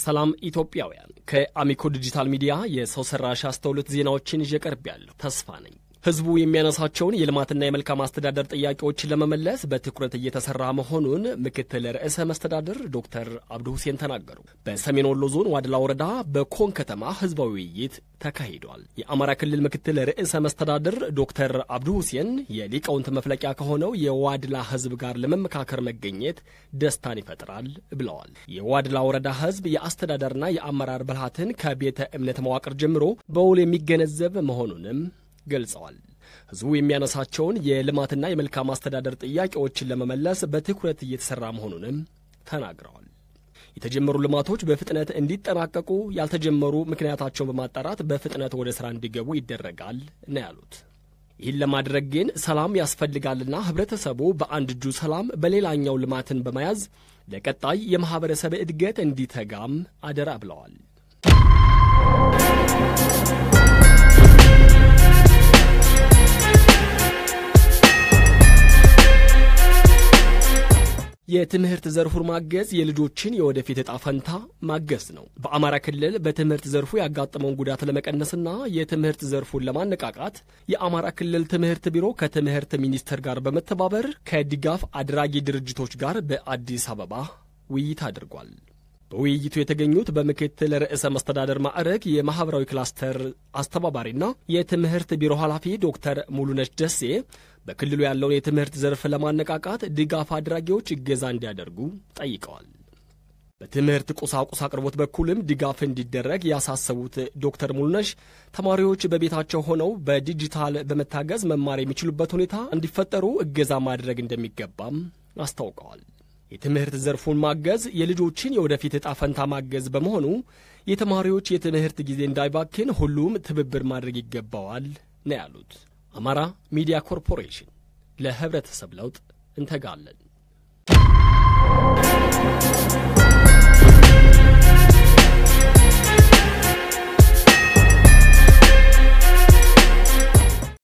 ሰላም ኢትዮጵያውያን ከአሚኮ ዲጂታል ሚዲያ የሰው ሰራሽ አስተውሎት ዜናዎችን ይቀርባሉ። ተስፋ ነኝ። ህዝቡ የሚያነሳቸውን የልማትና የመልካም አስተዳደር ጥያቄዎችን ለመመለስ በትኩረት እየተሰራ መሆኑን ምክትል ርዕሰ መስተዳድር ዶክተር አብዱ ሁሴን ተናገሩ። በሰሜን ወሎ ዞን ዋድላ ወረዳ በኮን ከተማ ህዝባዊ ውይይት ተካሂዷል። የአማራ ክልል ምክትል ርዕሰ መስተዳድር ዶክተር አብዱ ሁሴን የሊቃውንት መፍለቂያ ከሆነው የዋድላ ህዝብ ጋር ለመመካከር መገኘት ደስታን ይፈጥራል ብለዋል። የዋድላ ወረዳ ህዝብ የአስተዳደርና የአመራር ብልሃትን ከቤተ እምነት መዋቅር ጀምሮ በውል የሚገነዘብ መሆኑንም ገልጸዋል። ህዝቡ የሚያነሳቸውን የልማትና የመልካም አስተዳደር ጥያቄዎችን ለመመለስ በትኩረት እየተሰራ መሆኑንም ተናግረዋል። የተጀመሩ ልማቶች በፍጥነት እንዲጠናቀቁ፣ ያልተጀመሩ ምክንያታቸውን በማጣራት በፍጥነት ወደ ስራ እንዲገቡ ይደረጋል ነው ያሉት። ይህን ለማድረግ ግን ሰላም ያስፈልጋልና ህብረተሰቡ በአንድ እጁ ሰላም በሌላኛው ልማትን በመያዝ ለቀጣይ የማህበረሰብ እድገት እንዲተጋም አደራ ብለዋል። የትምህርት ዘርፉን ማገዝ የልጆችን የወደፊት ዕጣ ፈንታ ማገዝ ነው። በአማራ ክልል በትምህርት ዘርፉ ያጋጠመውን ጉዳት ለመቀነስና የትምህርት ዘርፉን ለማነቃቃት የአማራ ክልል ትምህርት ቢሮ ከትምህርት ሚኒስቴር ጋር በመተባበር ከድጋፍ አድራጊ ድርጅቶች ጋር በአዲስ አበባ ውይይት አድርጓል። በውይይቱ የተገኙት በምክትል ርዕሰ መስተዳደር ማዕረግ የማህበራዊ ክላስተር አስተባባሪና የትምህርት ቢሮ ኃላፊ ዶክተር ሙሉነሽ ደሴ በክልሉ ያለውን የትምህርት ዘርፍ ለማነቃቃት ድጋፍ አድራጊዎች እገዛ እንዲያደርጉ ጠይቀዋል። በትምህርት ቁሳቁስ አቅርቦት በኩልም ድጋፍ እንዲደረግ ያሳሰቡት ዶክተር ሙሉነሽ ተማሪዎች በቤታቸው ሆነው በዲጂታል በመታገዝ መማር የሚችሉበት ሁኔታ እንዲፈጠሩ እገዛ ማድረግ እንደሚገባም አስታውቀዋል። የትምህርት ዘርፉን ማገዝ የልጆችን የወደፊት ዕጣ ፈንታ ማገዝ በመሆኑ የተማሪዎች የትምህርት ጊዜ እንዳይባክን ሁሉም ትብብር ማድረግ ይገባዋል ነው ያሉት። አማራ ሚዲያ ኮርፖሬሽን ለህብረተሰብ ለውጥ እንተጋለን።